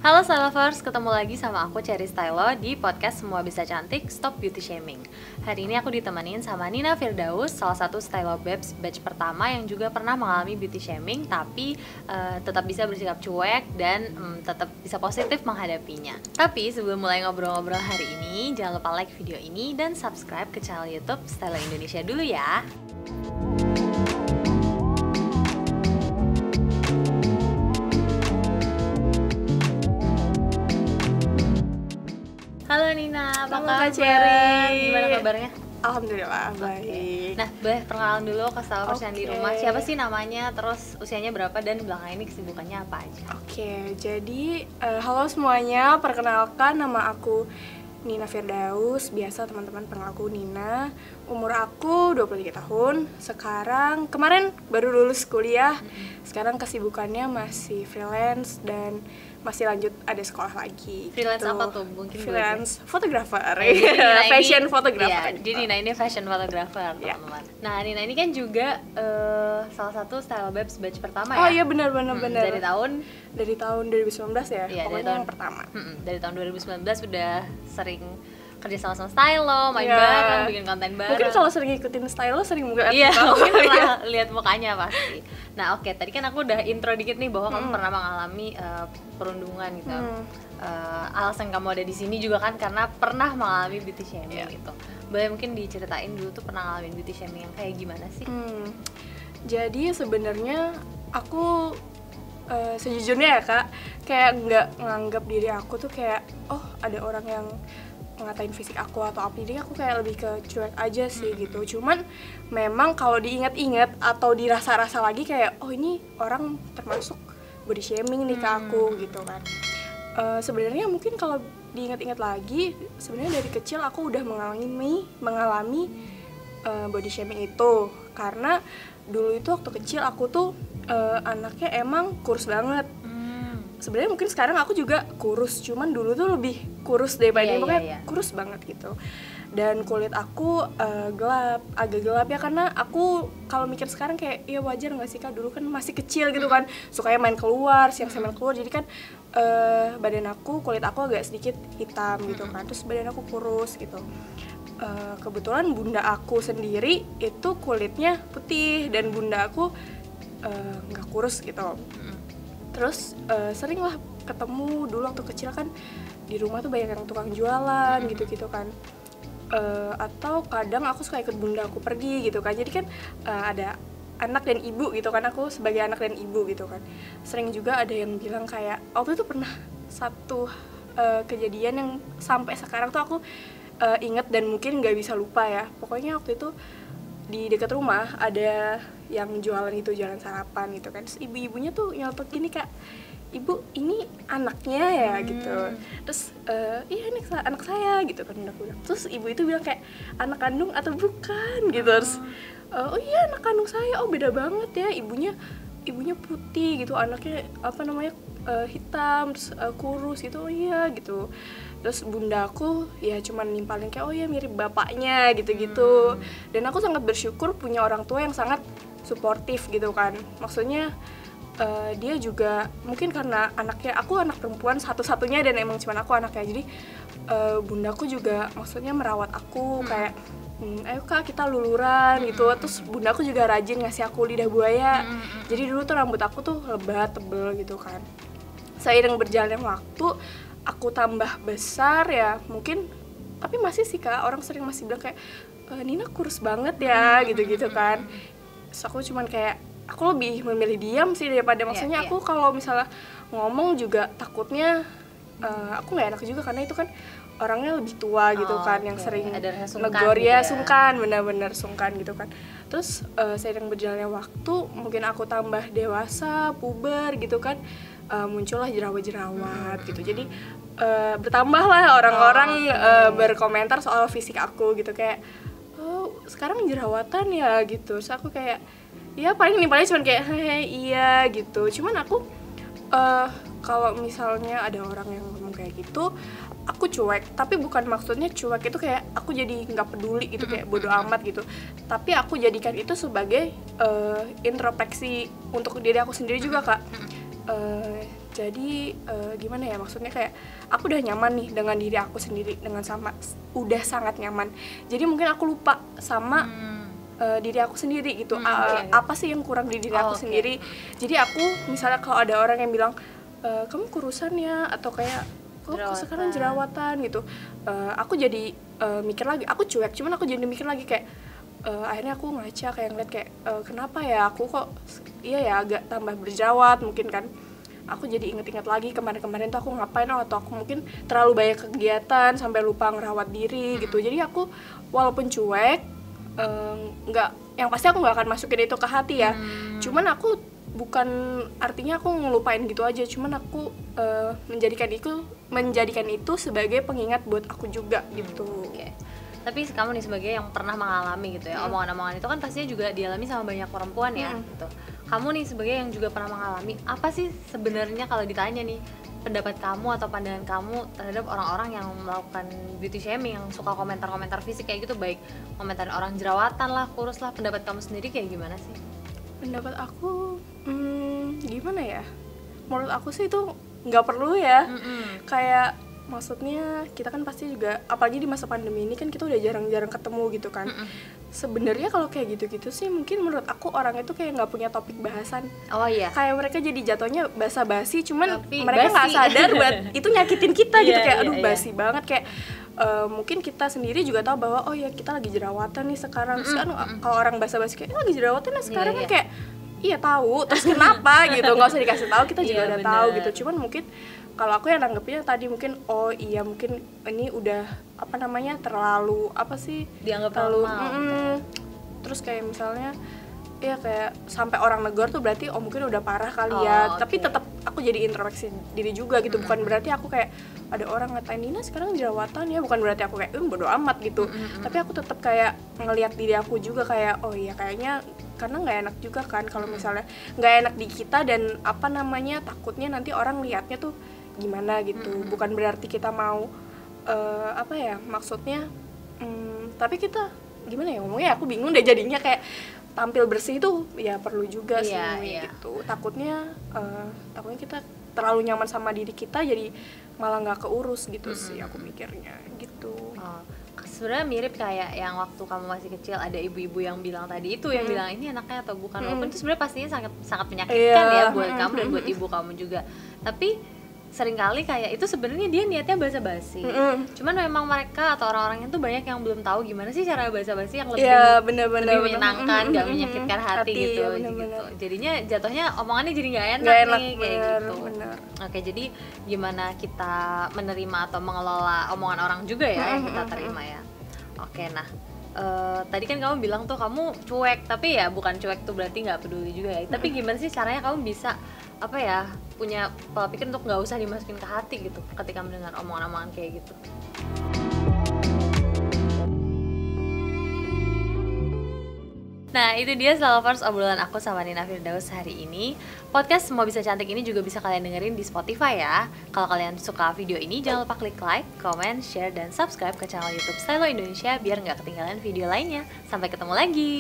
Halo Style Lovers, ketemu lagi sama aku Cherry Stylo di podcast Semua Bisa Cantik, Stop Beauty Shaming. Hari ini aku ditemenin sama Nina Firdaus, salah satu Stylo Babes batch pertama yang juga pernah mengalami beauty shaming, tapi tetap bisa bersikap cuek dan tetap bisa positif menghadapinya. Tapi sebelum mulai ngobrol-ngobrol hari ini, jangan lupa like video ini dan subscribe ke channel YouTube Stylo Indonesia dulu ya. Halo Nina, apa kabar? Cherry? Gimana kabarnya? Alhamdulillah, baik. Nah, boleh perkenalan dulu ke Stylers yang di rumah. Siapa sih namanya, terus usianya berapa, dan belakangan ini kesibukannya apa aja? Oke, jadi halo semuanya, perkenalkan nama aku Nina Firdaus. Biasa teman-teman panggil aku Nina. Umur aku 23 tahun. Kemarin baru lulus kuliah. Sekarang kesibukannya masih freelance dan masih lanjut ada sekolah lagi. Freelance gitu. apa tuh? Mungkin freelance fotografer. Fashion fotografer. Iya, jadi Nina ini fashion photographer, teman-teman. Nah, Nina ini kan juga salah satu Style Babes batch pertama ya? Oh iya, benar. Dari tahun 2019 ya? Iya, pokoknya yang pertama. Dari tahun 2019 udah sering kerja sama Stylo, main bareng, bikin konten bareng. Mungkin kalau sering ngikutin Stylo sering mungkin pernah lihat mukanya pasti. Nah, oke, tadi kan aku udah intro dikit nih bahwa kamu pernah mengalami perundungan gitu. Alasan kamu ada di sini juga kan karena pernah mengalami beauty shaming gitu. Boleh mungkin diceritain dulu tuh pernah ngalamin beauty shaming yang kayak gimana sih? Jadi sebenarnya aku sejujurnya ya Kak, kayak nggak nganggap diri aku tuh kayak ada orang yang ngatain fisik aku atau apa, jadi aku kayak lebih ke cuek aja sih gitu. Cuman memang kalau diingat-ingat atau dirasa-rasa lagi kayak ini orang termasuk body shaming nih ke aku gitu kan. Sebenarnya mungkin kalau diingat-ingat lagi, sebenarnya dari kecil aku udah mengalami body shaming itu, karena dulu itu waktu kecil aku tuh anaknya emang kurus banget. Sebenarnya mungkin sekarang aku juga kurus, cuman dulu tuh lebih kurus daripada ini, pokoknya kurus banget gitu. Dan kulit aku agak gelap ya, karena aku kalau mikir sekarang kayak ya wajar nggak sih Kak, dulu kan masih kecil gitu kan, sukanya main keluar, siang-siang main keluar, jadi kan kulit aku agak sedikit hitam gitu kan, terus badan aku kurus gitu. Kebetulan bunda aku sendiri itu kulitnya putih dan bunda aku nggak kurus gitu. Terus sering lah ketemu dulu waktu kecil kan, di rumah tuh banyak yang tukang jualan gitu-gitu kan. Atau kadang aku suka ikut bunda aku pergi gitu kan, jadi kan ada anak dan ibu gitu kan, aku sebagai anak dan ibu gitu kan. Sering juga ada yang bilang kayak, waktu itu pernah satu kejadian yang sampai sekarang tuh aku inget dan mungkin gak bisa lupa ya. Pokoknya waktu itu di dekat rumah ada yang jualan sarapan gitu kan, terus ibu-ibunya tuh nyeletuk gini, Kak, ibu ini anaknya ya gitu. Terus iya ini anak saya gitu kan, aku bilang. Terus ibu itu bilang kayak, anak kandung atau bukan gitu. Terus oh iya anak kandung saya. Oh beda banget ya, ibunya putih gitu, anaknya hitam, terus kurus gitu. Oh iya gitu. Terus bundaku ya cuman nimpalin kayak oh ya mirip bapaknya gitu-gitu. Dan aku sangat bersyukur punya orang tua yang sangat suportif gitu kan. Maksudnya dia juga mungkin karena aku anak perempuan satu-satunya dan emang cuman aku anaknya, jadi bundaku juga maksudnya merawat aku kayak ayo Kak kita luluran gitu. Terus bundaku juga rajin ngasih aku lidah buaya. Jadi dulu tuh rambut aku tuh lebat, tebel gitu kan. Seiring berjalannya waktu aku tambah besar ya mungkin, tapi masih sih Kak, orang sering masih bilang kayak Nina kurus banget ya gitu-gitu kan. Terus aku cuman kayak, aku lebih memilih diam sih daripada maksudnya aku kalau misalnya ngomong juga takutnya aku nggak enak juga, karena itu kan orangnya lebih tua gitu kan, yang sering negor ya, sungkan, benar-benar sungkan gitu kan. Terus seiring berjalannya waktu mungkin aku tambah dewasa, puber gitu kan, muncullah jerawat-jerawat gitu. Jadi bertambahlah orang-orang berkomentar soal fisik aku gitu, kayak sekarang jerawatan ya gitu. Terus aku kayak ya paling cuman kayak iya gitu. Cuman aku kalau misalnya ada orang yang ngomong kayak gitu, aku cuek. Tapi bukan maksudnya cuek itu kayak aku jadi nggak peduli gitu, kayak bodo amat gitu. Tapi aku jadikan itu sebagai introspeksi untuk diri aku sendiri juga Kak. Jadi gimana ya, maksudnya kayak aku udah nyaman nih dengan diri aku sendiri, udah sangat nyaman. Jadi mungkin aku lupa sama diri aku sendiri gitu. Apa sih yang kurang di diri aku sendiri. Jadi aku misalnya kalau ada orang yang bilang kamu kurusan ya, atau kayak kok sekarang jerawatan gitu, aku jadi mikir lagi. Aku cuek, cuman aku jadi mikir lagi kayak akhirnya aku ngaca kayak ngeliat kayak kenapa ya aku kok agak tambah berjerawat mungkin kan. Aku jadi inget-inget lagi kemarin-kemarin tuh aku ngapain, atau aku mungkin terlalu banyak kegiatan sampai lupa ngerawat diri gitu. Jadi aku walaupun cuek, yang pasti aku nggak akan masukin itu ke hati ya. Cuman aku bukan artinya aku ngelupain gitu aja, cuman aku menjadikan itu sebagai pengingat buat aku juga gitu. Tapi kamu nih sebagai yang pernah mengalami gitu ya, omongan-omongan itu kan pastinya juga dialami sama banyak perempuan ya gitu. Kamu nih sebagai yang juga pernah mengalami, apa sih sebenarnya kalau ditanya nih pendapat kamu atau pandangan kamu terhadap orang-orang yang melakukan beauty shaming, yang suka komentar-komentar fisik kayak gitu, baik komentar orang jerawatan lah, kurus lah, pendapat kamu sendiri kayak gimana sih? Pendapat aku gimana ya, menurut aku sih itu nggak perlu ya. Kayak maksudnya kita kan pasti juga, apalagi di masa pandemi ini kan kita udah jarang-jarang ketemu gitu kan. Sebenarnya kalau kayak gitu-gitu sih mungkin menurut aku orang itu kayak nggak punya topik bahasan. Kayak mereka jadi jatuhnya basa-basi, cuman tapi mereka nggak sadar buat itu nyakitin kita gitu. Kayak aduh basi banget. Kayak mungkin kita sendiri juga tahu bahwa oh ya kita lagi jerawatan nih sekarang. Terus kan kalau orang basa-basi kayak lagi jerawatan nih sekarang kan kayak iya tahu, terus kenapa gitu, nggak usah dikasih tahu, kita juga udah tahu gitu. Cuman mungkin kalau aku yang nanggepnya tadi mungkin mungkin ini udah terlalu dianggap terlalu normal. Terus kayak misalnya ya kayak sampai orang negor tuh berarti mungkin udah parah kali ya. Tapi tetap aku jadi introspeksi diri juga gitu. Bukan berarti aku kayak ada orang ngatain Nina sekarang jerawatan ya, bukan berarti aku kayak bodo amat gitu. Tapi aku tetap kayak ngelihat diri aku juga kayak oh iya kayaknya, karena nggak enak juga kan kalau misalnya nggak enak di kita, dan takutnya nanti orang lihatnya tuh gimana gitu. Bukan berarti kita mau maksudnya tapi kita gimana ya ngomongnya, aku bingung deh jadinya. Kayak tampil bersih itu ya perlu juga sih gitu. Takutnya kita terlalu nyaman sama diri kita jadi malah nggak keurus gitu sih aku mikirnya gitu. Sebenarnya mirip kayak yang waktu kamu masih kecil ada ibu-ibu yang bilang tadi itu, yang bilang ini anaknya atau bukan, walaupun itu sebenarnya pastinya sangat menyakitkan ya buat kamu dan buat ibu kamu juga. Tapi seringkali kayak itu sebenarnya dia niatnya basa-basi. Cuman memang mereka atau orang-orang itu banyak yang belum tahu gimana sih cara basa-basi yang lebih lebih menyenangkan, nggak menyakitkan hati gitu. Jadinya jatuhnya omongannya jadi nggak enak nih kayak gitu. Oke, jadi gimana kita menerima atau mengelola omongan orang juga ya yang kita terima ya. Oke, nah tadi kan kamu bilang tuh kamu cuek, tapi ya bukan cuek tuh berarti nggak peduli juga ya. Tapi gimana sih caranya kamu bisa punya pola pikir untuk nggak usah dimasukin ke hati gitu ketika mendengar omongan-omongan kayak gitu? Nah, itu dia Slavers obrolan aku sama Nina Firdaus hari ini. Podcast Semua Bisa Cantik ini juga bisa kalian dengerin di Spotify ya. Kalau kalian suka video ini, jangan lupa klik like, comment, share, dan subscribe ke channel YouTube Stylo Indonesia biar nggak ketinggalan video lainnya. Sampai ketemu lagi.